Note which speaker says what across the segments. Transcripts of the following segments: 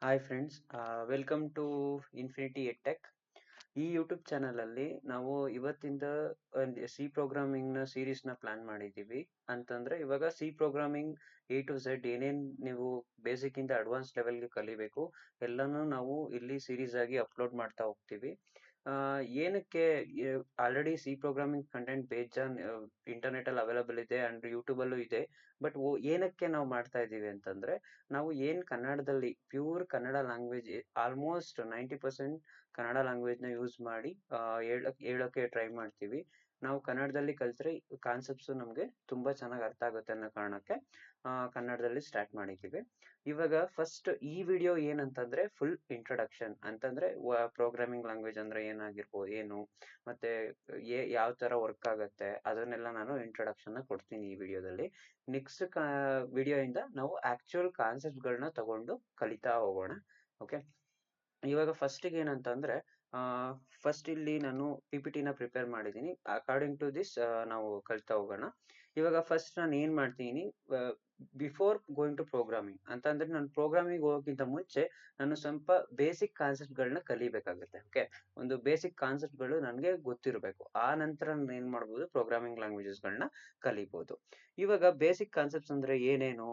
Speaker 1: Hi friends, welcome to infinity ಎಟ್ಟೆಕ್. ಈ YouTube ಚಾನಲಲ್ಲಿ ನಾವು ಇವತ್ತಿಂದ ಒಂದು ಸಿ ಪ್ರೋಗ್ರಾಮಿಂಗ್ನ ಸೀರೀಸ್ನ ಪ್ಲಾನ್ ಮಾಡಿದ್ದೀವಿ. ಅಂತಂದರೆ ಇವಾಗ C programming A to Z ಏನೇನು ನೀವು ಬೇಸಿಕ್ಕಿಂದ ಅಡ್ವಾನ್ಸ್ ಲೆವೆಲ್ಗೆ ಕಲಿಬೇಕು ಎಲ್ಲನೂ ನಾವು ಇಲ್ಲಿ ಸೀರೀಸ್ ಆಗಿ ಅಪ್ಲೋಡ್ ಮಾಡ್ತಾ ಹೋಗ್ತೀವಿ. ಏನಕ್ಕೆ ಆಲ್ರೆಡಿ ಸಿ ಪ್ರೋಗ್ರಾಮಿಂಗ್ ಕಂಟೆಂಟ್ ಬೇಜಾನ್ ಇಂಟರ್ನೆಟಲ್ಲಿ ಅವೈಲಬಲ್ ಇದೆ ಆ್ಯಂಡ್ ಯೂಟ್ಯೂಬಲ್ಲೂ ಇದೆ. ಬಟ್ ಏನಕ್ಕೆ ನಾವು ಮಾಡ್ತಾ ಇದ್ದೀವಿ ಅಂತಂದರೆ, ನಾವು ಏನು ಕನ್ನಡದಲ್ಲಿ pure Kannada language almost 90% Kannada ಲ್ಯಾಂಗ್ವೇಜ್ನ ಯೂಸ್ ಮಾಡಿ ಹೇಳೋಕ್ಕೆ ಟ್ರೈ ಮಾಡ್ತೀವಿ. ನಾವು ಕನ್ನಡದಲ್ಲಿ ಕಲಿತ್ರೆ ಕಾನ್ಸೆಪ್ಟ್ಸು ನಮಗೆ ತುಂಬ ಚೆನ್ನಾಗಿ ಅರ್ಥ ಆಗುತ್ತೆ ಅನ್ನೋ ಕಾರಣಕ್ಕೆ ಕನ್ನಡದಲ್ಲಿ ಸ್ಟಾರ್ಟ್ ಮಾಡಿದ್ದೀವಿ. ಇವಾಗ ಫಸ್ಟ್ ಈ ವಿಡಿಯೋ ಏನಂತಂದರೆ ಫುಲ್ ಇಂಟ್ರೊಡಕ್ಷನ್ ಅಂತಂದರೆ ಪ್ರೋಗ್ರಾಮಿಂಗ್ ಲ್ಯಾಂಗ್ವೇಜ್ ಅಂದರೆ ಏನು ಮತ್ತು ಯಾವ ಥರ ವರ್ಕ್ ಆಗುತ್ತೆ ಅದನ್ನೆಲ್ಲ ನಾನು ಇಂಟ್ರೊಡಕ್ಷನ್ನ ಕೊಡ್ತೀನಿ ಈ ವಿಡಿಯೋದಲ್ಲಿ. ನೆಕ್ಸ್ಟ್ ವಿಡಿಯೋಯಿಂದ ನಾವು ಆ್ಯಕ್ಚುಯಲ್ ಕಾನ್ಸೆಪ್ಟ್ಗಳನ್ನ ತಗೊಂಡು ಕಲಿತಾ ಹೋಗೋಣ. ಓಕೆ, ಇವಾಗ ಫಸ್ಟಿಗೆ ಏನಂತಂದರೆ, ಫಸ್ಟ್ ಇಲ್ಲಿ ನಾನು PPTನ ಪ್ರಿಪೇರ್ ಮಾಡಿದ್ದೀನಿ. ಅಕಾರ್ಡಿಂಗ್ ಟು ದಿಸ್ ನಾವು ಕಲಿತಾ ಹೋಗೋಣ. ಇವಾಗ ಫಸ್ಟ್ ನಾನು ಏನು ಮಾಡ್ತೀನಿ, ಬಿಫೋರ್ ಗೋಯಿಂಗ್ ಟು ಪ್ರೋಗ್ರಾಮಿಂಗ್ ಅಂತಂದರೆ ನಾನು ಪ್ರೋಗ್ರಾಮಿಂಗ್ ಹೋಗೋಕ್ಕಿಂತ ಮುಂಚೆ ನಾನು ಸ್ವಲ್ಪ ಬೇಸಿಕ್ ಕಾನ್ಸೆಪ್ಟ್ಗಳನ್ನ ಕಲಿಬೇಕಾಗುತ್ತೆ. ಓಕೆ, ಒಂದು ಬೇಸಿಕ್ ಕಾನ್ಸೆಪ್ಟ್ಗಳು ನನಗೆ ಗೊತ್ತಿರಬೇಕು. ಆ ನಂತರ ನಾನು ಏನು ಮಾಡ್ಬೋದು, ಪ್ರೋಗ್ರಾಮಿಂಗ್ ಲ್ಯಾಂಗ್ವೇಜಸ್ಗಳನ್ನ ಕಲಿಬೋದು. ಇವಾಗ ಬೇಸಿಕ್ ಕಾನ್ಸೆಪ್ಟ್ಸ್ ಅಂದರೆ ಏನೇನು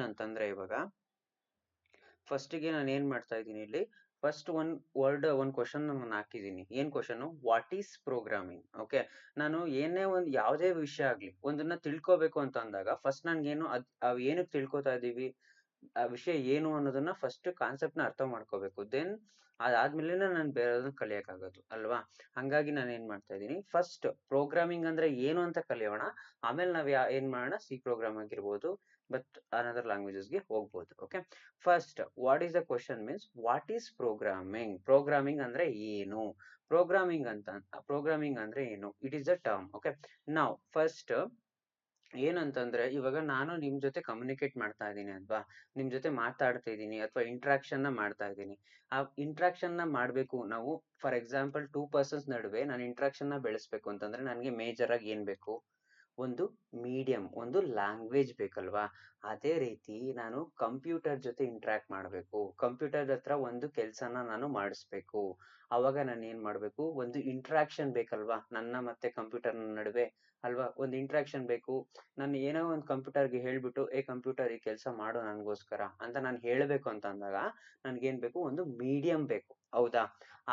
Speaker 1: ಅಂತಂದರೆ, ಇವಾಗ ಫಸ್ಟಿಗೆ ನಾನು ಏನು ಮಾಡ್ತಾ ಇದ್ದೀನಿ ಇಲ್ಲಿ, ಫಸ್ಟ್ ಒಂದು ಕ್ವಶನ್ ನಾನು ಹಾಕಿದ್ದೀನಿ. ಏನು question? What is programming? Okay, ನಾನು ಯಾವುದೇ ವಿಷಯ ಆಗಲಿ ಒಂದನ್ನ ತಿಳ್ಕೋಬೇಕು ಅಂತ ಅಂದಾಗ ಫಸ್ಟ್ ನನಗೇನು ಏನಕ್ಕೆ ತಿಳ್ಕೊತಾ ಇದ್ದೀವಿ, ಆ ವಿಷಯ ಏನು ಅನ್ನೋದನ್ನ ಫಸ್ಟ್ ಕಾನ್ಸೆಪ್ಟ್ನ ಅರ್ಥ ಮಾಡ್ಕೋಬೇಕು. ದೆನ್ ಅದಾದ್ಮೇಲೆ ನಾನು ಬೇರೆದನ್ನ ಕಲಿಯೋಕ್ಕಾಗೋದು ಅಲ್ವಾ. ಹಂಗಾಗಿ ನಾನು ಏನು ಮಾಡ್ತಾ ಇದ್ದೀನಿ, ಫಸ್ಟ್ ಪ್ರೋಗ್ರಾಮಿಂಗ್ ಅಂದರೆ ಏನು ಅಂತ ಕಲಿಯೋಣ. ಆಮೇಲೆ ನಾವು ಏನು ಮಾಡೋಣ, ಸಿ ಪ್ರೋಗ್ರಾಮ್ ಆಗಿರ್ಬೋದು, ಬಟ್ ಅನದರ್ ಲ್ಯಾಂಗ್ವೇಜಸ್ಗೆ ಹೋಗ್ಬೋದು. Okay, first what is the question means what is programming? Programming ಅಂದರೆ ಏನು? ಪ್ರೋಗ್ರಾಮಿಂಗ್ ಅಂದರೆ ಏನು? It is a term. Okay, ನಾವು ಫಸ್ಟ್ ಏನಂತಂದ್ರೆ, ಇವಾಗ ನಾನು ನಿಮ್ ಜೊತೆ ಕಮ್ಯುನಿಕೇಟ್ ಮಾಡ್ತಾ ಇದ್ದೀನಿ ಅಲ್ವಾ, ನಿಮ್ ಜೊತೆ ಮಾತಾಡ್ತಾ ಇದ್ದೀನಿ ಅಥವಾ ಇಂಟ್ರಾಕ್ಷನ್ ನ ಮಾಡ್ತಾ ಇದ್ದೀನಿ. ಆ ಇಂಟ್ರಾಕ್ಷನ್ ನ ಮಾಡ್ಬೇಕು ನಾವು. ಫಾರ್ ಎಕ್ಸಾಂಪಲ್ 2 ಪರ್ಸನ್ಸ್ ನಡುವೆ ನಾನು ಇಂಟ್ರಾಕ್ಷನ್ ನ ಬೆಳೆಸ್ಬೇಕು ಅಂತಂದ್ರೆ ನನಗೆ ಮೇಜರ್ ಆಗಿ ಏನ್ ಬೇಕು? ಒಂದು ಮೀಡಿಯಂ, ಒಂದು ಲ್ಯಾಂಗ್ವೇಜ್ ಬೇಕಲ್ವಾ. ಅದೇ ರೀತಿ ನಾನು ಕಂಪ್ಯೂಟರ್ ಜೊತೆ ಇಂಟ್ರಾಕ್ಟ್ ಮಾಡಬೇಕು. ಕಂಪ್ಯೂಟರ್ ಹತ್ರ ಒಂದು ಕೆಲಸನ ನಾನು ಮಾಡಿಸ್ಬೇಕು. ಅವಾಗ ನಾನು ಏನ್ ಮಾಡ್ಬೇಕು, ಒಂದು ಇಂಟ್ರಾಕ್ಷನ್ ಬೇಕಲ್ವಾ ನನ್ನ ಮತ್ತೆ ಕಂಪ್ಯೂಟರ್ ನಡುವೆ ಅಲ್ವಾ. ಒಂದು ಇಂಟ್ರಾಕ್ಷನ್ ಬೇಕು. ನಾನು ಏನೋ ಒಂದು ಕಂಪ್ಯೂಟರ್ಗೆ ಹೇಳ್ಬಿಟ್ಟು, ಕಂಪ್ಯೂಟರ್ ಈ ಕೆಲಸ ಮಾಡು ನನಗೋಸ್ಕರ ಅಂತ ನಾನು ಹೇಳಬೇಕು ಅಂತ ಅಂದಾಗ ನನ್ಗೇನ್ ಬೇಕು, ಒಂದು ಮೀಡಿಯಂ ಬೇಕು. ಹೌದಾ?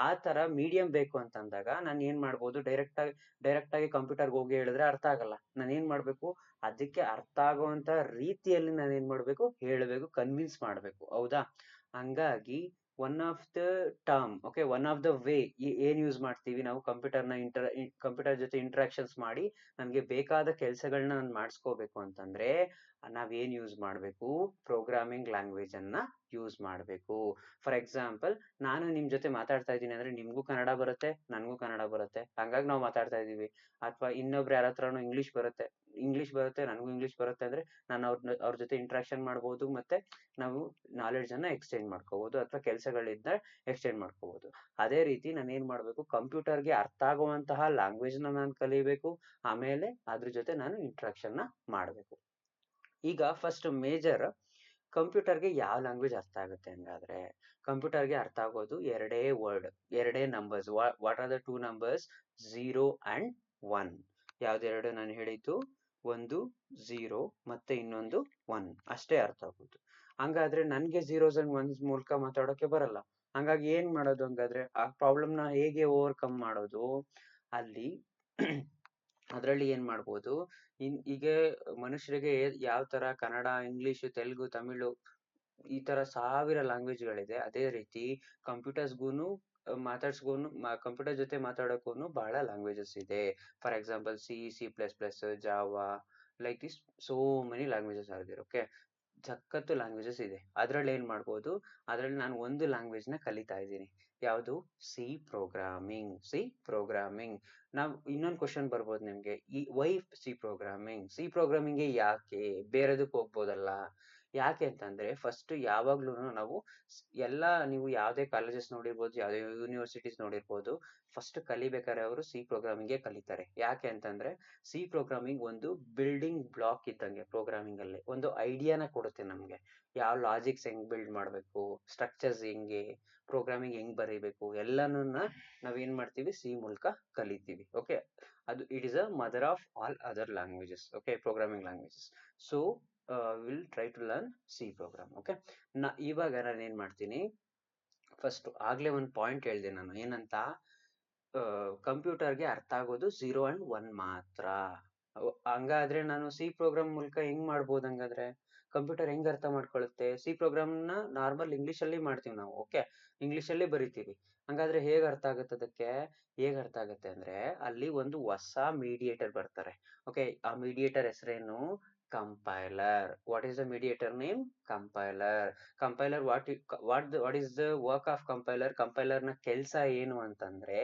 Speaker 1: ಆ ತರ ಮೀಡಿಯಂ ಬೇಕು ಅಂತ ಅಂದಾಗ ನಾನು ಏನ್ ಮಾಡ್ಬೋದು, ಡೈರೆಕ್ಟ್ ಆಗಿ ಕಂಪ್ಯೂಟರ್ಗೆ ಹೋಗಿ ಹೇಳಿದ್ರೆ ಅರ್ಥ ಆಗಲ್ಲ. ನಾನು ಏನ್ ಮಾಡ್ಬೇಕು, ಅದಕ್ಕೆ ಅರ್ಥ ಆಗುವಂತ ರೀತಿಯಲ್ಲಿ ನಾನು ಏನ್ ಮಾಡ್ಬೇಕು, ಹೇಳಬೇಕು, ಕನ್ವಿನ್ಸ್ ಮಾಡ್ಬೇಕು. ಹೌದಾ? ಹಂಗಾಗಿ one of the term, okay, one of the way ಏನ್ ಯೂಸ್ ಮಾಡ್ತೀವಿ ನಾವು ಕಂಪ್ಯೂಟರ್ ಜೊತೆ ಇಂಟ್ರಾಕ್ಷನ್ಸ್ ಮಾಡಿ ನಮ್ಗೆ ಬೇಕಾದ ಕೆಲಸಗಳನ್ನ ನಾನು ಮಾಡಿಸ್ಕೋಬೇಕು ಅಂತಂದ್ರೆ ನಾವೇನ್ ಯೂಸ್ ಮಾಡಬೇಕು, ಪ್ರೋಗ್ರಾಮಿಂಗ್ ಲ್ಯಾಂಗ್ವೇಜ್ ಅನ್ನ ಯೂಸ್ ಮಾಡಬೇಕು. ಫಾರ್ ಎಕ್ಸಾಂಪಲ್, ನಾನು ನಿಮ್ ಜೊತೆ ಮಾತಾಡ್ತಾ ಇದ್ದೀನಿ ಅಂದ್ರೆ ನಿಮ್ಗೂ ಕನ್ನಡ ಬರುತ್ತೆ, ನನಗೂ ಕನ್ನಡ ಬರುತ್ತೆ, ಹಂಗಾಗಿ ನಾವು ಮಾತಾಡ್ತಾ ಇದೀವಿ. ಅಥವಾ ಇನ್ನೊಬ್ರು ಯಾರ ಹತ್ರನೂ ಇಂಗ್ಲಿಷ್ ಬರುತ್ತೆ, ನನಗೂ ಇಂಗ್ಲಿಷ್ ಬರುತ್ತೆ ಅಂದ್ರೆ ನಾನು ಅವ್ರ ಜೊತೆ ಇಂಟ್ರಾಕ್ಷನ್ ಮಾಡ್ಬೋದು, ಮತ್ತೆ ನಾವು ನಾಲೆಡ್ಜ್ ಅನ್ನ ಎಕ್ಸ್ಚೇಂಜ್ ಮಾಡ್ಕೋಬಹುದು ಅಥವಾ ಕೆಲಸಗಳಿಂದ ಎಕ್ಸ್ಚೇಂಜ್ ಮಾಡ್ಕೋಬಹುದು. ಅದೇ ರೀತಿ ನಾನು ಏನ್ ಮಾಡ್ಬೇಕು, ಕಂಪ್ಯೂಟರ್ಗೆ ಅರ್ಥ ಆಗುವಂತಹ ಲ್ಯಾಂಗ್ವೇಜ್ ನ ನಾನು ಕಲಿಬೇಕು. ಆಮೇಲೆ ಅದ್ರ ಜೊತೆ ನಾನು ಇಂಟ್ರಾಕ್ಷನ್ ನ ಮಾಡಬೇಕು. ಈಗ ಫಸ್ಟ್ ಮೇಜರ್, ಕಂಪ್ಯೂಟರ್ಗೆ ಯಾವ ಲ್ಯಾಂಗ್ವೇಜ್ ಅರ್ಥ ಆಗುತ್ತೆ ಹಂಗಾದ್ರೆ? ಕಂಪ್ಯೂಟರ್ಗೆ ಅರ್ಥ ಆಗೋದು ಎರಡೇ ವರ್ಡ್, ಎರಡೇ numbers. What are the 2 numbers? 0 and 1. ಯಾವ್ದೆರಡು ನಾನು ಹೇಳಿದ್ದು? ಒಂದು 0 ಮತ್ತೆ ಇನ್ನೊಂದು 1 ಅಷ್ಟೇ ಅರ್ಥ ಆಗೋದು. ಹಂಗಾದ್ರೆ ನನ್ಗೆ 0s and 1s ಮೂಲಕ ಮಾತಾಡೋಕೆ ಬರಲ್ಲ. ಹಂಗಾಗಿ ಏನ್ ಮಾಡೋದು ಹಂಗಾದ್ರೆ? ಆ ಪ್ರಾಬ್ಲಮ್ ನ ಹೇಗೆ ಓವರ್ಕಮ್ ಮಾಡೋದು? ಅಲ್ಲಿ ಅದರಲ್ಲಿ ಏನ್ ಮಾಡ್ಬೋದು, ಈಗ ಮನುಷ್ಯರಿಗೆ ಯಾವ ತರ ಕನ್ನಡ, ಇಂಗ್ಲಿಷ್, ತೆಲುಗು, ತಮಿಳು ಈ ತರ 1000 ಲ್ಯಾಂಗ್ವೇಜ್ಗಳಿದೆ. ಅದೇ ರೀತಿ ಕಂಪ್ಯೂಟರ್ಸ್ಗೂನು ಕಂಪ್ಯೂಟರ್ ಜೊತೆ ಮಾತಾಡೋಕ್ಕೂನು ಬಹಳ ಲ್ಯಾಂಗ್ವೇಜಸ್ ಇದೆ. For example C++, Java, like this so many languages are there. Okay, ಸಖತ್ತು ಲ್ಯಾಂಗ್ವೇಜಸ್ ಇದೆ. ಅದ್ರಲ್ಲಿ ಏನ್ ಮಾಡ್ಬೋದು, ಅದ್ರಲ್ಲಿ ನಾನು ಒಂದು ಲ್ಯಾಂಗ್ವೇಜ್ ನ ಕಲಿತಾ ಇದ್ದೀನಿ. ಯಾವುದು? C programming. ನಾವು ಇನ್ನೊಂದು ಕ್ವಶನ್ ಬರ್ಬೋದು ನಿಮ್ಗೆ, why C programming? C programming ಯಾಕೆ? ಬೇರೆದಕ್ಕೆ ಹೋಗ್ಬೋದಲ್ಲ. ಯಾಕೆ ಅಂತಂದ್ರೆ ಫಸ್ಟ್ ಯಾವಾಗ್ಲೂನು ನಾವು ಎಲ್ಲ ನೀವು ಯಾವುದೇ ಕಾಲೇಜಸ್ ನೋಡಿರ್ಬೋದು, ಯಾವುದೇ ಯೂನಿವರ್ಸಿಟೀಸ್ ನೋಡಿರ್ಬೋದು, ಫಸ್ಟ್ ಕಲಿಬೇಕಾದ್ರೆ ಅವರು ಸಿ ಪ್ರೋಗ್ರಾಮಿಂಗೇ ಕಲಿತಾರೆ. ಯಾಕೆ ಅಂತಂದ್ರೆ ಸಿ ಪ್ರೋಗ್ರಾಮಿಂಗ್ ಒಂದು ಬಿಲ್ಡಿಂಗ್ ಬ್ಲಾಕ್ ಇದ್ದಂಗೆ. ಪ್ರೋಗ್ರಾಮಿಂಗ್ ಅಲ್ಲಿ ಒಂದು ಐಡಿಯಾನ ಕೊಡುತ್ತೆ ನಮ್ಗೆ, ಯಾವ ಲಾಜಿಕ್ಸ್ ಹೆಂಗ್ ಬಿಲ್ಡ್ ಮಾಡಬೇಕು, ಸ್ಟ್ರಕ್ಚರ್ಸ್ ಹೆಂಗೆ, ಪ್ರೋಗ್ರಾಮಿಂಗ್ ಹೆಂಗ್ ಬರೀಬೇಕು, ಎಲ್ಲನನ್ನ ನಾವೇನ್ ಮಾಡ್ತೀವಿ ಸಿ ಮೂಲಕ ಕಲಿತೀವಿ. ಓಕೆ, ಅದು it is a mother of all other languages. Okay, programming languages. So will try to learn C program. Okay, ಇವಾಗ ನಾನು ಏನ್ ಮಾಡ್ತೀನಿ, ಫಸ್ಟ್ ಆಗ್ಲೇ ಒಂದು ಪಾಯಿಂಟ್ ಹೇಳಿದೆ ನಾನು, ಏನಂತ, ಕಂಪ್ಯೂಟರ್ಗೆ ಅರ್ಥ ಆಗೋದು 0 ಅಂಡ್ 1 ಮಾತ್ರ. ಹಂಗಾದ್ರೆ ನಾನು ಸಿ ಪ್ರೋಗ್ರಾಮ್ ಮೂಲಕ ಹೆಂಗ್ ಮಾಡ್ಬೋದು? ಹಂಗಾದ್ರೆ ಕಂಪ್ಯೂಟರ್ ಹೆಂಗ್ ಅರ್ಥ ಮಾಡ್ಕೊಳ್ಳುತ್ತೆ? ಸಿ ಪ್ರೋಗ್ರಾಮ್ನ ನಾರ್ಮಲ್ ಇಂಗ್ಲಿಷ್ ಅಲ್ಲಿ ಮಾಡ್ತೀವಿ ನಾವು. ಓಕೆ, ಇಂಗ್ಲಿಷ್ ಅಲ್ಲಿ ಬರಿತೀವಿ. ಹಂಗಾದ್ರೆ ಹೇಗ್ ಅರ್ಥ ಆಗುತ್ತೆ ಅದಕ್ಕೆ? ಹೇಗ್ ಅರ್ಥ ಆಗುತ್ತೆ ಅಂದ್ರೆ ಅಲ್ಲಿ ಒಂದು ಹೊಸ ಮೀಡಿಯೇಟರ್ ಬರ್ತಾರೆ. ಓಕೆ, ಆ ಮೀಡಿಯೇಟರ್ ಹೆಸರೇನು? Compiler. What is the mediator name? Compiler. Compiler what is the work of compiler? Compiler ನ ಕೆಲಸ ಏನು ಅಂತಂದ್ರೆ,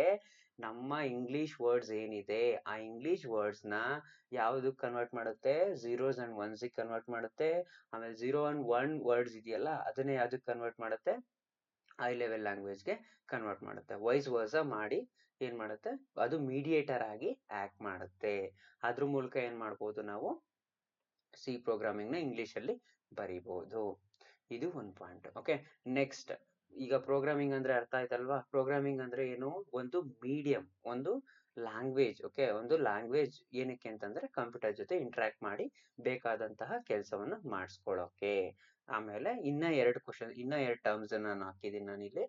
Speaker 1: ನಮ್ಮ ಇಂಗ್ಲಿಷ್ ವರ್ಡ್ಸ್ ಏನಿದೆ ಆ ಇಂಗ್ಲಿಷ್ ವರ್ಡ್ಸ್ ನ ಯಾವ್ದಕ್ ಕನ್ವರ್ಟ್ ಮಾಡುತ್ತೆ? ಝೀರೋಸ್ ಅಂಡ್ ಒನ್ಸ್ ಕನ್ವರ್ಟ್ ಮಾಡುತ್ತೆ. ಆಮೇಲೆ 0 ಅಂಡ್ 1 ವರ್ಡ್ಸ್ ಇದೆಯಲ್ಲ ಅದನ್ನೇ ಯಾವ್ದಕ್ ಕನ್ವರ್ಟ್ ಮಾಡುತ್ತೆ? ಹೈ ಲೆವೆಲ್ ಲ್ಯಾಂಗ್ವೇಜ್ಗೆ ಕನ್ವರ್ಟ್ ಮಾಡುತ್ತೆ. ವೈಸ್ ವರ್ಸ ಮಾಡಿ ಏನ್ ಮಾಡುತ್ತೆ? ಅದು ಮೀಡಿಯೇಟರ್ ಆಗಿ ಆಕ್ಟ್ ಮಾಡುತ್ತೆ. ಅದ್ರ ಮೂಲಕ ಏನ್ ಮಾಡ್ಬೋದು ನಾವು? ಸಿ ಪ್ರೋಗ್ರಾಮಿಂಗ್ ನ ಇಂಗ್ಲಿಷ್ ಅಲ್ಲಿ ಬರಿಬಹುದು. ಇದು ಒಂದು ಪಾಯಿಂಟ್. ಓಕೆ, ನೆಕ್ಸ್ಟ್, ಈಗ ಪ್ರೋಗ್ರಾಮಿಂಗ್ ಅಂದ್ರೆ ಅರ್ಥ ಆಯ್ತಲ್ವಾ? ಪ್ರೋಗ್ರಾಮಿಂಗ್ ಅಂದ್ರೆ ಏನು? ಒಂದು ಮೀಡಿಯಂ, ಒಂದು ಲ್ಯಾಂಗ್ವೇಜ್. ಓಕೆ, ಒಂದು ಲ್ಯಾಂಗ್ವೇಜ್ ಏನಕ್ಕೆ ಅಂತಂದ್ರೆ ಕಂಪ್ಯೂಟರ್ ಜೊತೆ ಇಂಟ್ರಾಕ್ಟ್ ಮಾಡಿ ಬೇಕಾದಂತಹ ಕೆಲಸವನ್ನ ಮಾಡಿಸ್ಕೊಳ್ಳೋಕೆ. ಆಮೇಲೆ ಇನ್ನ ಎರಡು ಟರ್ಮ್ಸ್ ನಾನು ಹಾಕಿದ್ದೀನಿ ನಾನಿಲ್ಲಿ.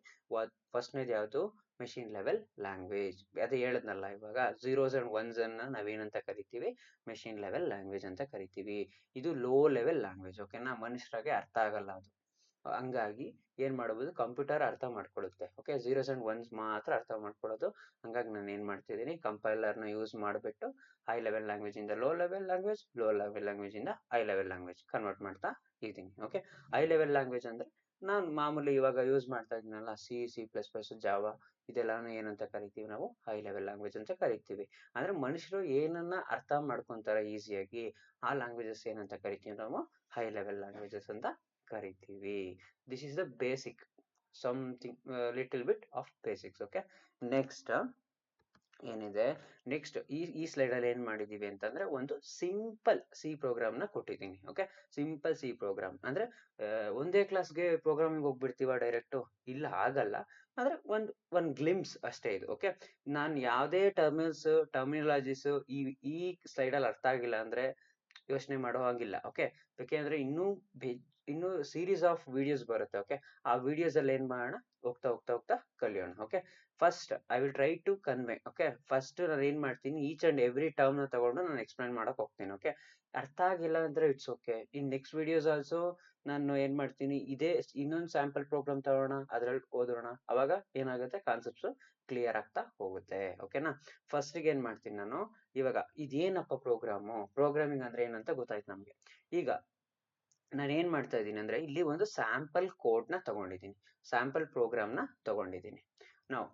Speaker 1: ಫಸ್ಟ್ನೇದು ಯಾವುದು? Machine level language. ಅದೇ ಹೇಳದ್ನಲ್ಲ ಇವಾಗ, ಝೀರೋಸ್ ಅಂಡ್ ಒನ್ಸ್ ಅನ್ನ ನಾವೇನಂತ ಕರಿತೀವಿ? ಮೆಷಿನ್ ಲೆವೆಲ್ ಲ್ಯಾಂಗ್ವೇಜ್ ಅಂತ ಕರಿತೀವಿ. ಇದು ಲೋ ಲೆವೆಲ್ ಲ್ಯಾಂಗ್ವೇಜ್. ಓಕೆನಾ? ಮನುಷ್ಯರಾಗೆ ಅರ್ಥ ಆಗಲ್ಲ ಅದು. ಹಂಗಾಗಿ ಏನ್ ಮಾಡಬಹುದು? ಕಂಪ್ಯೂಟರ್ ಅರ್ಥ ಮಾಡ್ಕೊಳ್ಳುತ್ತೆ. ಓಕೆ, ಝೀರೋಸ್ ಅಂಡ್ ಒನ್ಸ್ ಮಾತ್ರ ಅರ್ಥ ಮಾಡ್ಕೊಳ್ಳೋದು. ಹಂಗಾಗಿ ನಾನು ಏನ್ ಮಾಡ್ತಿದ್ದೀನಿ? ಕಂಪೈಲರ್ ನ ಯೂಸ್ ಮಾಡಿಬಿಟ್ಟು ಹೈ ಲೆವೆಲ್ ಲ್ಯಾಂಗ್ವೇಜ್ ಇಂದ low level language, low level language ಇಂದ ಹೈ ಲೆವೆಲ್ ಲ್ಯಾಂಗ್ವೇಜ್ ಕನ್ವರ್ಟ್ ಮಾಡ್ತಾ ಇದ್ದೀನಿ. ಓಕೆ, ಹೈ ಲೆವೆಲ್ ಲ್ಯಾಂಗ್ವೇಜ್ ಅಂದ್ರೆ ನಾನು ಮಾಮೂಲಿ ಇವಾಗ ಯೂಸ್ ಮಾಡ್ತಾ ಇದ್ದೀನಲ್ಲ, C, C plus plus, Java, ಇದೆಲ್ಲಾನು ಏನಂತ ಕರಿತೀವಿ ನಾವು? ಹೈ ಲೆವೆಲ್ ಲ್ಯಾಂಗ್ವೇಜ್ ಅಂತ ಕರಿತೀವಿ. ಅಂದ್ರೆ ಮನುಷ್ಯರು ಏನನ್ನ ಅರ್ಥ ಮಾಡ್ಕೊಂತಾರೆ ಈಸಿಯಾಗಿ, ಆ ಲ್ಯಾಂಗ್ವೇಜಸ್ ಏನಂತ ಕರಿತೀವಿ ನಾವು? ಹೈ ಲೆವೆಲ್ ಲ್ಯಾಂಗ್ವೇಜಸ್ ಅಂತ ಕರಿತೀವಿ. This is the basic, something little bit of basics. Okay, next ಏನಿದೆ? ನೆಕ್ಸ್ಟ್ ಈ ಸ್ಲೈಡ್ ಅಲ್ಲಿ ಏನ್ ಮಾಡಿದೀವಿ ಅಂತಂದ್ರೆ ಒಂದು ಸಿಂಪಲ್ ಸಿ ಪ್ರೋಗ್ರಾಮ್ ನ ಕೊಟ್ಟಿದ್ದೀನಿ. ಓಕೆ, ಸಿಂಪಲ್ ಸಿ ಪ್ರೋಗ್ರಾಮ್ ಅಂದ್ರೆ ಒಂದೇ ಕ್ಲಾಸ್ಗೆ ಪ್ರೋಗ್ರಾಮಿಂಗ್ ಹೋಗ್ಬಿಡ್ತೀವ ಡೈರೆಕ್ಟ್? ಇಲ್ಲ, ಆಗಲ್ಲ. ಆದ್ರೆ ಒಂದ್ ಗ್ಲಿಮ್ಸ್ ಅಷ್ಟೇ ಇದು. ಓಕೆ, ನಾನ್ ಯಾವ್ದೇ ಟರ್ಮಿನಾಲಜೀಸ್ ಈ ಸ್ಲೈಡ್ ಅಲ್ಲಿ ಅರ್ಥ ಆಗಿಲ್ಲ ಅಂದ್ರೆ ಯೋಚನೆ ಮಾಡೋ ಹಾಗಿಲ್ಲ. ಓಕೆ, ಯಾಕೆಂದ್ರೆ ಇನ್ನು ಸೀರೀಸ್ ಆಫ್ ವಿಡಿಯೋಸ್ ಬರುತ್ತೆ. ಓಕೆ, ಆ ವಿಡಿಯೋಸ್ ಅಲ್ಲಿ ಏನ್ ಮಾಡೋಣ? ಹೋಗ್ತಾ ಹೋಗ್ತಾ ಹೋಗ್ತಾ ಕಲಿಯೋಣ. Okay, first I will try to convey. Okay, first ನಾನು ಏನ್ ಮಾಡ್ತೀನಿ? ಈಚ್ ಅಂಡ್ ಎವ್ರಿ ಟರ್ಮ್ ನ ತಗೊಂಡು ನಾನು ಎಕ್ಸ್ಪ್ಲೈನ್ ಮಾಡಕ್ ಹೋಗ್ತೀನಿ. ಓಕೆ, ಅರ್ಥ ಆಗಿಲ್ಲ ಅಂದ್ರೆ it's okay. In next videos also ನಾನು ಏನ್ ಮಾಡ್ತೀನಿ? ಇದೇ ಇನ್ನೊಂದು ಸ್ಯಾಂಪಲ್ ಪ್ರೋಗ್ರಾಮ್ ತಗೋಣ, ಅದ್ರಲ್ಲಿ ಓದೋಣ. ಅವಾಗ ಏನಾಗುತ್ತೆ? ಕಾನ್ಸೆಪ್ಟ್ಸ್ ಕ್ಲಿಯರ್ ಆಗ್ತಾ ಹೋಗುತ್ತೆ. ಓಕೆನಾ? ಫಸ್ಟ್ ಏನ್ ಮಾಡ್ತೀನಿ ನಾನು? ಇವಾಗ ಇದೇನಪ್ಪ ಪ್ರೋಗ್ರಾಮು? ಪ್ರೋಗ್ರಾಮಿಂಗ್ ಅಂದ್ರೆ ಏನಂತ ಗೊತ್ತಾಯ್ತು ನಮ್ಗೆ. ಈಗ ನಾನು ಏನ್ ಮಾಡ್ತಾ ಇದ್ದೀನಿ ಅಂದ್ರೆ ಇಲ್ಲಿ ಒಂದು ಸ್ಯಾಂಪಲ್ ಕೋಡ್ ನ ತಗೊಂಡಿದ್ದೀನಿ, ಸ್ಯಾಂಪಲ್ ಪ್ರೋಗ್ರಾಮ್ ನ ತಗೊಂಡಿದ್ದೀನಿ. ನಾವು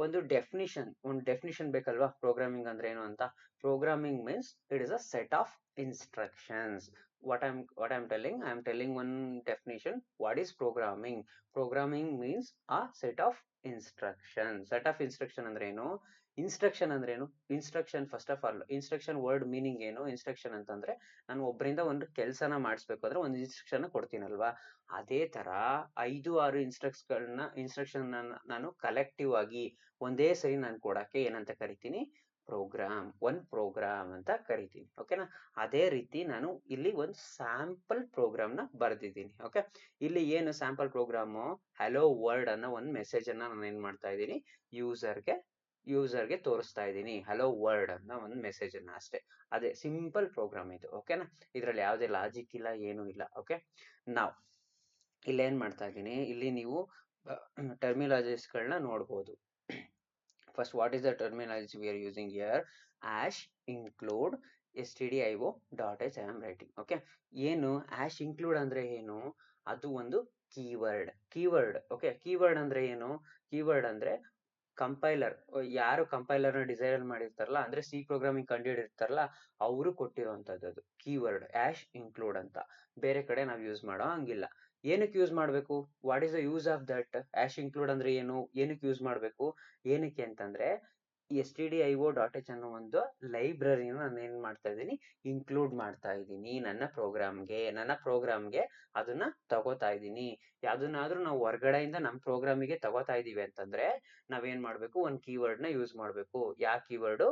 Speaker 1: ಒಂದು ಡೆಫಿನಿಷನ್ ಬೇಕಲ್ವಾ? ಪ್ರೋಗ್ರಾಮಿಂಗ್ ಅಂದ್ರೆ ಏನು ಅಂತ. Programming means it is a set of instructions. what I'm telling, I am telling one definition. What is programming? Programming means a set of instructions. Set of instruction ಅಂದ್ರೆ ಏನು? ಇನ್ಸ್ಟ್ರಕ್ಷನ್ ಅಂದ್ರೆ ಏನು? Instruction, first of all instruction word meaning ಏನು? Instruction ಅಂತಂದ್ರೆ ನಾನು ಒಬ್ಬರಿಂದ ಒಂದು ಕೆಲಸನ ಮಾಡಿಸ್ಬೇಕು ಅಂದ್ರೆ ಒಂದು ಇನ್ಸ್ಟ್ರಕ್ಷನ್ ಕೊಡ್ತೀನಲ್ವಾ? ಅದೇ ತರ 5-6 ಇನ್ಸ್ಟ್ರಕ್ಷನ್ ನಾನು ಕಲೆಕ್ಟಿವ್ ಆಗಿ ಒಂದೇ ಸರಿ ನಾನು ಕೊಡಕ್ಕೆ ಏನಂತ ಕರಿತೀನಿ? ಪ್ರೋಗ್ರಾಮ್ ಅಂತ ಕರಿತೀನಿ. ಓಕೆನಾ? ಅದೇ ರೀತಿ ನಾನು ಇಲ್ಲಿ ಒಂದು ಸ್ಯಾಂಪಲ್ ಪ್ರೋಗ್ರಾಮ್ ನ ಬರ್ದಿದ್ದೀನಿ. ಓಕೆ, ಇಲ್ಲಿ ಏನು ಸ್ಯಾಂಪಲ್ ಪ್ರೋಗ್ರಾಮು? ಹಲೋ ವರ್ಲ್ಡ್ ಅನ್ನೋ ಒಂದು ಮೆಸೇಜ್ ಅನ್ನ ನಾನು ಏನ್ ಮಾಡ್ತಾ ಇದ್ದೀನಿ? ಯೂಸರ್ಗೆ ತೋರಿಸ್ತಾ ಇದ್ದೀನಿ. ಹಲೋ ವರ್ಲ್ಡ್ ಅನ್ನೋ ಒಂದು ಮೆಸೇಜ್ ಅನ್ನ ಅಷ್ಟೇ. ಅದೇ ಸಿಂಪಲ್ ಪ್ರೋಗ್ರಾಮ್ ಇದು. ಓಕೆನಾ? ಇದ್ರಲ್ಲಿ ಯಾವುದೇ ಲಾಜಿಕ್ ಇಲ್ಲ, ಏನೂ ಇಲ್ಲ. ಓಕೆ, ನಾವು ಇಲ್ಲಿ ಏನ್ ಮಾಡ್ತಾ ಇದ್ದೀನಿ? ಇಲ್ಲಿ ನೀವು ಟರ್ಮಿನಾಲಜೀಸ್ ಗಳನ್ನ ನೋಡ್ಬೋದು. First, what is the terminology we are using here? Hash include stdio.h I am writing. Okay, ಏನು ಆಶ್ ಇನ್ಕ್ಲೂಡ್ ಅಂದ್ರೆ ಏನು? ಅದು ಒಂದು ಕೀವರ್ಡ್. ಓಕೆ, ಕೀವರ್ಡ್ ಅಂದ್ರೆ ಏನು? ಕೀವರ್ಡ್ ಅಂದ್ರೆ ಕಂಪೈಲರ್ ಯಾರು ಕಂಪೈಲರ್ ನ ಡಿಸೈನ್ ಮಾಡಿರ್ತಾರಲ್ಲ, ಅಂದ್ರೆ ಸಿ ಪ್ರೋಗ್ರಾಮಿಂಗ್ ಕಂಡುಹಿಡಿರ್ತಾರಲ್ಲ, ಅವರು ಕೊಟ್ಟಿರುವಂತದ್ದು ಅದು ಕೀವರ್ಡ್ ಆಶ್ ಇನ್ಕ್ಲೂಡ್ ಅಂತ. ಬೇರೆ ಕಡೆ ನಾವು ಯೂಸ್ ಮಾಡೋ ಹಂಗಿಲ್ಲ. ಏನಕ್ಕೆ ಯೂಸ್ ಮಾಡಬೇಕು? What is the use of that? Hash include ಅಂದ್ರೆ ಏನು? ಏನಕ್ಕೆ ಯೂಸ್ ಮಾಡಬೇಕು? ಏನಕ್ಕೆ ಅಂತಂದ್ರೆ stdio.h ಅನ್ನೋ ಒಂದು ಲೈಬ್ರರಿನ ನಾನು ಏನ್ ಮಾಡ್ತಾ ಇದ್ದೀನಿ, ಇನ್ಕ್ಲೂಡ್ ಮಾಡ್ತಾ ಇದ್ದೀನಿ ನನ್ನ ಪ್ರೋಗ್ರಾಮ್ಗೆ ಅದನ್ನ ತಗೋತಾ ಇದ್ದೀನಿ. ಯಾವ್ದನ್ನಾದ್ರೂ ನಾವು ಹೊರಗಡೆಯಿಂದ ನಮ್ಮ ಪ್ರೋಗ್ರಾಮಿಗೆ ತಗೋತಾ ಇದೀವಿ ಅಂತಂದ್ರೆ ನಾವೇನ್ ಮಾಡ್ಬೇಕು, ಒಂದ್ ಕೀವರ್ಡ್ ನ ಯೂಸ್ ಮಾಡ್ಬೇಕು. ಯಾವ ಕೀವರ್ಡ್?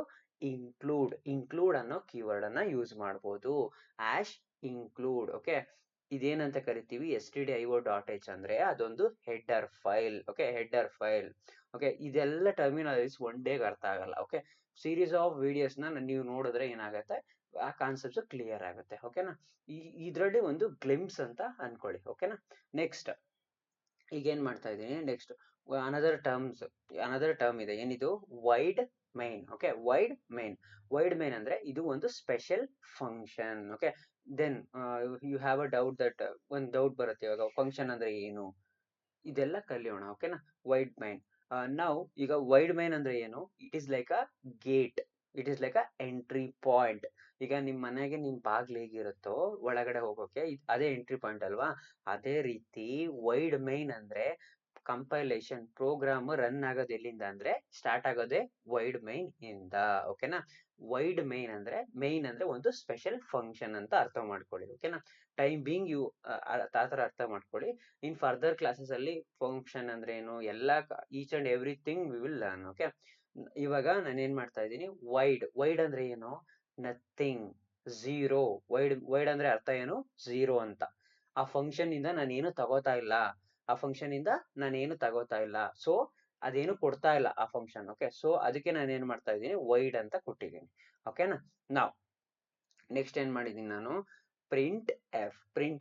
Speaker 1: ಇನ್ಕ್ಲೂಡ್ ಅನ್ನೋ ಕೀವರ್ಡ್ ಅನ್ನ ಯೂಸ್ ಮಾಡ್ಬೋದು. ಆಶ್ ಇನ್ಕ್ಲೂಡ್. ಓಕೆ, ಇದೇನಂತ ಕರಿತೀವಿ? stdio.h ಅಂದ್ರೆ ಅದೊಂದು header file. Okay, header file. Okay, ಇದೆಲ್ಲ ಟರ್ಮಿನಾಲಜೀಸ್ ಒನ್ ಡೇಗೆ ಅರ್ಥ ಆಗಲ್ಲ. ಓಕೆ, ಸೀರೀಸ್ ಆಫ್ ವಿಡಿಯೋಸ್ ನ ನೀವು ನೋಡಿದ್ರೆ ಏನಾಗತ್ತೆ, ಆ ಕಾನ್ಸೆಪ್ಟ್ಸ್ ಕ್ಲಿಯರ್ ಆಗುತ್ತೆ. ಓಕೆನಾ? ಇದ್ರಲ್ಲಿ ಒಂದು ಗ್ಲಿಮ್ಸ್ ಅಂತ ಅನ್ಕೊಳ್ಳಿ. ಓಕೆನಾ? ನೆಕ್ಸ್ಟ್ ಈಗ ಏನ್ ಮಾಡ್ತಾ ಇದ್ದೀನಿ, ನೆಕ್ಸ್ಟ್ ಅನದರ್ ಟರ್ಮ್ ಇದೆ. ಏನಿದು? Void main. Okay, void main ಅಂದ್ರೆ ಇದು ಒಂದು special function. Okay, then you have a doubt that, ಒಂದು ಡೌಟ್ ಬರುತ್ತೆ ಇವಾಗ, ಫಂಕ್ಷನ್ ಅಂದ್ರೆ ಏನು, ಇದೆಲ್ಲ ಕಲಿಯೋಣ. ಓಕೆನಾ? Void main. ನಾವು ಈಗ ವೈಡ್ ಮೈನ್ ಅಂದ್ರೆ ಏನು? It is like a gate, it is like a entry point. ಈಗ ನಿಮ್ ಮನೆಗೆ ನಿಮ್ ಬಾಗ್ಲು ಹೇಗಿರುತ್ತೋ ಒಳಗಡೆ ಹೋಗೋಕೆ, ಅದೇ ಎಂಟ್ರಿ ಪಾಯಿಂಟ್ ಅಲ್ವಾ? ಅದೇ ರೀತಿ ವೈಡ್ ಮೈನ್ ಅಂದ್ರೆ ಕಂಪೈಲೇಷನ್ ಪ್ರೋಗ್ರಾಮ್ ರನ್ ಆಗೋದು ಎಲ್ಲಿಂದ ಅಂದ್ರೆ ಸ್ಟಾರ್ಟ್ ಆಗೋದೇ ವೈಡ್ ಮೈನ್ ಇಂದ. ಓಕೆನಾ? ವೈಡ್ ಮೈನ್ ಅಂದ್ರೆ ಒಂದು ಸ್ಪೆಷಲ್ ಫಂಕ್ಷನ್ ಅಂತ ಅರ್ಥ ಮಾಡ್ಕೊಳ್ಳಿ. ಓಕೆನಾ? ಟೈಮ್ ಬೀಂಗ್ ಯು ಆತರ ಅರ್ಥ ಮಾಡ್ಕೊಳ್ಳಿ. ಇನ್ ಫರ್ದರ್ ಕ್ಲಾಸಸ್ ಅಲ್ಲಿ ಫಂಕ್ಷನ್ ಅಂದ್ರೆ ಏನು, ಎಲ್ಲ each and everything we will learn. Okay, ಇವಾಗ ನಾನು ಏನ್ ಮಾಡ್ತಾ ಇದ್ದೀನಿ, ವೈಡ್ ಅಂದ್ರೆ ಏನು? Nothing, zero. ವೈಡ್ ಅಂದ್ರೆ ಅರ್ಥ ಏನು? ಝೀರೋ ಅಂತ. ಆ ಫಂಕ್ಷನ್ ಇಂದ ನಾನು ಏನು ತಗೋತಾ ಇಲ್ಲ, ಸೊ ಅದೇನು ಕೊಡ್ತಾ ಇಲ್ಲ ಆ ಫಂಕ್ಷನ್. ಓಕೆ, ಸೊ ಅದಕ್ಕೆ ನಾನು ಏನ್ ಮಾಡ್ತಾ ಇದ್ದೀನಿ, ವೈಡ್ ಅಂತ ಕೊಟ್ಟಿದ್ದೀನಿ. ಓಕೆನಾ? ನಾವು ನೆಕ್ಸ್ಟ್ ಏನ್ ಮಾಡಿದೀನಿ ನಾನು, ಪ್ರಿಂಟ್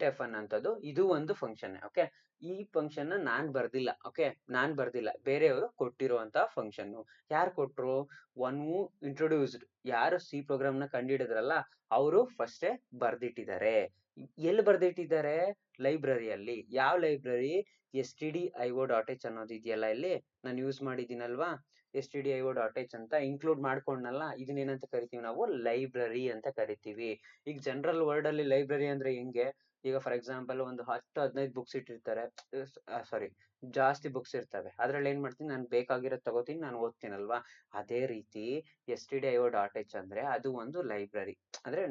Speaker 1: ಎಫ್ ಅನ್ನೋಂಥದ್ದು ಇದು ಒಂದು ಫಂಕ್ಷನ್. ಓಕೆ, ಈ ಫಂಕ್ಷನ್ ನಾನ್ ಬರ್ದಿಲ್ಲ, ಬೇರೆಯವರು ಕೊಟ್ಟಿರುವಂತ ಫಂಕ್ಷನ್. ಯಾರು ಕೊಟ್ರು? ಒನ್ ಹೂ ಇಂಟ್ರೊಡ್ಯೂಸ್ಡ್, ಯಾರು ಸಿ ಪ್ರೋಗ್ರಾಮ್ ನ ಕಂಡುಹಿಡಿದ್ರಲ್ಲ ಅವರು ಫಸ್ಟೇ ಬರ್ದಿಟ್ಟಿದ್ದಾರೆ. ಎಲ್ಲಿ ಬರ್ದಿಟ್ಟಿದ್ದಾರೆ? ಲೈಬ್ರರಿಯಲ್ಲಿ. ಯಾವ ಲೈಬ್ರರಿ? stdio.h ಅನ್ನೋದು ಇದೆಯಲ್ಲ, ಇಲ್ಲಿ ನಾನು ಯೂಸ್ ಮಾಡಿದ್ದೀನಲ್ವಾ, stdio.h ಅಂತ ಇನ್ಕ್ಲೂಡ್ ಮಾಡ್ಕೊಂಡಲ್ಲ, ಇದನ್ನೇನಂತ ಕರಿತೀವಿ ನಾವು? ಲೈಬ್ರರಿ ಅಂತ ಕರಿತೀವಿ. ಈಗ ಜನರಲ್ ವರ್ಡ್ ಅಲ್ಲಿ ಲೈಬ್ರರಿ ಅಂದ್ರೆ ಹೆಂಗೆ? ಈಗ ಫಾರ್ ಎಕ್ಸಾಂಪಲ್ ಒಂದು 10-15 ಬುಕ್ಸ್ ಇಟ್ಟಿರ್ತಾರೆ, ಸಾರಿ ಜಾಸ್ತಿ ಬುಕ್ಸ್ ಇರ್ತವೆ, ಅದ್ರಲ್ಲಿ ಏನ್ ಮಾಡ್ತೀನಿ, ನಾನು ಬೇಕಾಗಿರೋದು ತಗೋತೀನಿ, ನಾನು ಓದ್ತೀನಲ್ವಾ? ಅದೇ ರೀತಿ stdio.h ಅಂದ್ರೆ ಅದು ಒಂದು ಲೈಬ್ರರಿ. ಅಂದ್ರೆ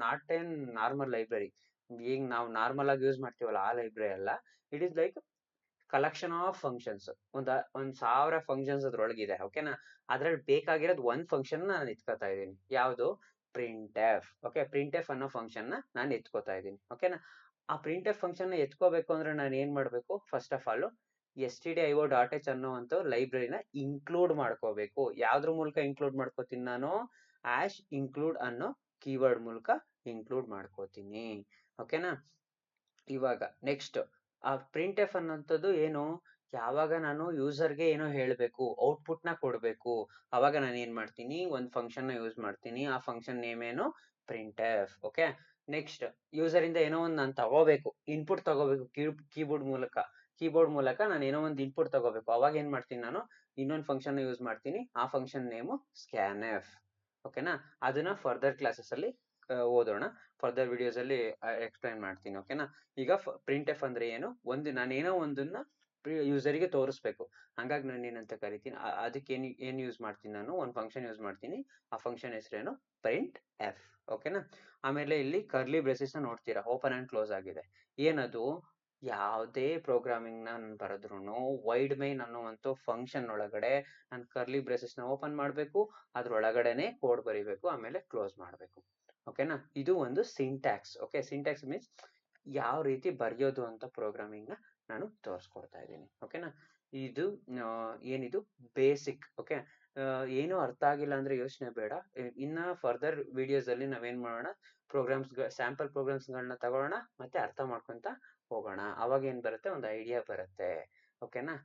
Speaker 1: ನಾಟ್ ಏನ್ ನಾರ್ಮಲ್ ಲೈಬ್ರರಿ, ಈಗ ನಾವು ನಾರ್ಮಲ್ ಆಗಿ ಯೂಸ್ ಮಾಡ್ತೀವಲ್ಲ ಆ ಲೈಬ್ರರಿ ಅಲ್ಲ. It is like collection of functions. ಒಂದ್ 1000 ಫಂಕ್ಷನ್ಸ್ ಅದ್ರೊಳಗಿದೆ. ಓಕೆನಾ? ಅದ್ರಲ್ಲಿ ಬೇಕಾಗಿರೋದು ಒಂದ್ ಫಂಕ್ಷನ್ ನಾನು ಎತ್ಕೋತಾ ಇದ್ದೀನಿ. ಯಾವುದು? Print F. Okay, print F ಅನ್ನೋ ಫಂಕ್ಷನ್ ನಾನು ಎತ್ಕೋತಾ ಇದ್ದೀನಿ. ಓಕೆನಾ? ಆ ಪ್ರಿಂಟ್ ಎಫ್ ಫಂಕ್ಷನ್ ಎತ್ಕೋಬೇಕು ಅಂದ್ರೆ ನಾನು ಏನ್ ಮಾಡ್ಬೇಕು? ಫಸ್ಟ್ ಆಫ್ ಆಲ್ stdio.h ಅನ್ನುವಂತ ಲೈಬ್ರರಿನ ಇನ್ಕ್ಲೂಡ್ ಮಾಡ್ಕೋಬೇಕು. ಯಾವ್ದ್ರ ಮೂಲಕ ಇನ್ಕ್ಲೂಡ್ ಮಾಡ್ಕೋತೀನಿ ನಾನು? ಆಶ್ ಇನ್ಕ್ಲೂಡ್ ಅನ್ನೋ ಕೀವರ್ಡ್ ಮೂಲಕ ಇನ್ಕ್ಲೂಡ್ ಮಾಡ್ಕೋತೀನಿ. ಓಕೆನಾ? ಇವಾಗ ನೆಕ್ಸ್ಟ್ ಆ ಪ್ರಿಂಟ್ ಎಫ್ ಅನ್ನೋಂಥದ್ದು ಏನು? ಯಾವಾಗ ನಾನು ಯೂಸರ್ಗೆ ಏನೋ ಹೇಳ್ಬೇಕು, ಔಟ್ಪುಟ್ ನ ಕೊಡ್ಬೇಕು, ಅವಾಗ ನಾನು ಏನ್ ಮಾಡ್ತೀನಿ, ಒಂದ್ ಫಂಕ್ಷನ್ ನ ಯೂಸ್ ಮಾಡ್ತೀನಿ. ಆ ಫಂಕ್ಷನ್ ನೇಮ್ ಏನು? Print F. Okay, next user ಇಂದ ಏನೋ ಒಂದು ನಾನು ತಗೋಬೇಕು, ಇನ್ಪುಟ್ ತಗೋಬೇಕು, ಕೀಬೋರ್ಡ್ ಮೂಲಕ ನಾನು ಏನೋ ಒಂದು ಇನ್ಪುಟ್ ತಗೋಬೇಕು. ಅವಾಗ ಏನ್ ಮಾಡ್ತೀನಿ ನಾನು? ಇನ್ನೊಂದು ಫಂಕ್ಷನ್ ಯೂಸ್ ಮಾಡ್ತೀನಿ. ಆ ಫಂಕ್ಷನ್ ನೇಮು ಸ್ಕ್ಯಾನ್ ಎಫ್. ಓಕೆನಾ? ಅದನ್ನ ಫರ್ದರ್ ಕ್ಲಾಸಸ್ ಅಲ್ಲಿ ಓದೋಣ, ಫರ್ದರ್ ವಿಡಿಯೋಸ್ ಅಲ್ಲಿ ಎಕ್ಸ್ಪ್ಲೈನ್ ಮಾಡ್ತೀನಿ. ಓಕೆನಾ? ಈಗ ಪ್ರಿಂಟ್ ಎಫ್ ಅಂದ್ರೆ ಏನು? ನಾನೇನೋ ಒಂದನ್ನ ಯೂಸರಿಗೆ ತೋರಿಸ್ಬೇಕು, ಹಂಗಾಗಿ ನಾನು ಏನಂತ ಕರಿತೀನಿ, ಅದಕ್ಕೆ ಏನ್ ಯೂಸ್ ಮಾಡ್ತೀನಿ ನಾನು? ಒಂದು ಫಂಕ್ಷನ್ ಯೂಸ್ ಮಾಡ್ತೀನಿ. ಆ ಫಂಕ್ಷನ್ ಹೆಸರೇನು? Print F. ಓಕೆನಾ? ಆಮೇಲೆ ಇಲ್ಲಿ ಕರ್ಲಿ ಬ್ರೇಸಸ್ ನ ನೋಡ್ತೀರಾ, ಓಪನ್ ಅಂಡ್ ಕ್ಲೋಸ್ ಆಗಿದೆ. ಏನದು? ಯಾವುದೇ ಪ್ರೋಗ್ರಾಮಿಂಗ್ ನಾನು ಬರೆದ್ರು ವೈಡ್ ಮೈನ್ ಅನ್ನುವಂತ ಫಂಕ್ಷನ್ ಒಳಗಡೆ ನಾನು ಕರ್ಲಿ ಬ್ರೇಸಸ್ ನ ಓಪನ್ ಮಾಡ್ಬೇಕು, ಅದ್ರೊಳಗಡೆನೆ ಕೋಡ್ ಬರಿಬೇಕು, ಆಮೇಲೆ ಕ್ಲೋಸ್ ಮಾಡ್ಬೇಕು. ಓಕೆನಾ? ಇದು ಒಂದು ಸಿಂಟ್ಯಾಕ್ಸ್. ಓಕೆ, ಸಿಂಟ್ಯಾಕ್ಸ್ ಮೀನ್ಸ್ ಯಾವ ರೀತಿ ಬರೆಯೋದು ಅಂತ ಪ್ರೋಗ್ರಾಮಿಂಗ್ ನ ನಾನು ತೋರಿಸ್ಕೊಡ್ತಾ ಇದ್ದೀನಿ. ಓಕೆನಾ? ಇದು ಏನಿದು ಬೇಸಿಕ್. ಓಕೆ, ಏನು ಅರ್ಥ ಆಗಿಲ್ಲ ಅಂದ್ರೆ ಯೋಚನೆ ಬೇಡ, ಇನ್ನ ಫರ್ದರ್ ವಿಡಿಯೋಸ್ ಅಲ್ಲಿ ನಾವೇನ್ ಮಾಡೋಣ, ಸ್ಯಾಂಪಲ್ ಪ್ರೋಗ್ರಾಮ್ಸ್ ಗಳನ್ನ ತಗೊಳ್ಳೋಣ, ಮತ್ತೆ ಅರ್ಥ ಮಾಡ್ಕೊಂತ ಹೋಗೋಣ. ಅವಾಗ ಏನ್ ಬರುತ್ತೆ, ಒಂದು ಐಡಿಯಾ ಬರುತ್ತೆ. ಓಕೆನಾ?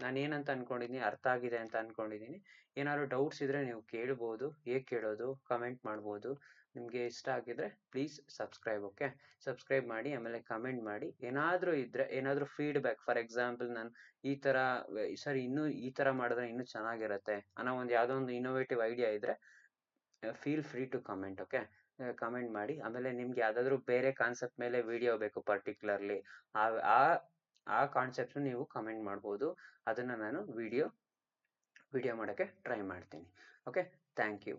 Speaker 1: ನಾನು ಏನಂತ ಅನ್ಕೊಂಡಿದೀನಿ, ಅರ್ಥ ಆಗಿದೆ ಅಂತ ಅನ್ಕೊಂಡಿದೀನಿ. ಏನಾದ್ರು ಡೌಟ್ಸ್ ಇದ್ರೆ ನೀವು ಕೇಳ್ಬೋದು. ಹೇಗ್ ಕೇಳೋದು? ಕಮೆಂಟ್ ಮಾಡ್ಬೋದು. ನಿಮಗೆ ಇಷ್ಟ ಆಗಿದ್ರೆ ಪ್ಲೀಸ್ ಸಬ್ಸ್ಕ್ರೈಬ್. ಓಕೆ, ಸಬ್ಸ್ಕ್ರೈಬ್ ಮಾಡಿ, ಆಮೇಲೆ ಕಮೆಂಟ್ ಮಾಡಿ. ಏನಾದರೂ ಇದ್ರೆ, ಏನಾದರೂ ಫೀಡ್ಬ್ಯಾಕ್, ಫಾರ್ ಎಕ್ಸಾಂಪಲ್ ನಾನು ಈ ಥರ ಸರ್ ಇನ್ನೂ ಈ ಥರ ಮಾಡಿದ್ರೆ ಇನ್ನೂ ಚೆನ್ನಾಗಿರುತ್ತೆ ಅನ್ನೋ ಒಂದು ಯಾವುದೋ ಒಂದು ಇನ್ನೋವೇಟಿವ್ ಐಡಿಯಾ ಇದ್ರೆ feel free to comment. Okay, comment ಮಾಡಿ. ಆಮೇಲೆ ನಿಮ್ಗೆ ಯಾವುದಾದ್ರೂ ಬೇರೆ ಕಾನ್ಸೆಪ್ಟ್ ಮೇಲೆ ವಿಡಿಯೋ ಬೇಕು ಪರ್ಟಿಕ್ಯುಲರ್ಲಿ, ಆ ಆ ಆ ಕಾನ್ಸೆಪ್ಟ್ನ ನೀವು ಕಮೆಂಟ್ ಮಾಡ್ಬೋದು. ಅದನ್ನು ನಾನು ವಿಡಿಯೋ ಮಾಡೋಕ್ಕೆ ಟ್ರೈ ಮಾಡ್ತೀನಿ. Okay, thank you.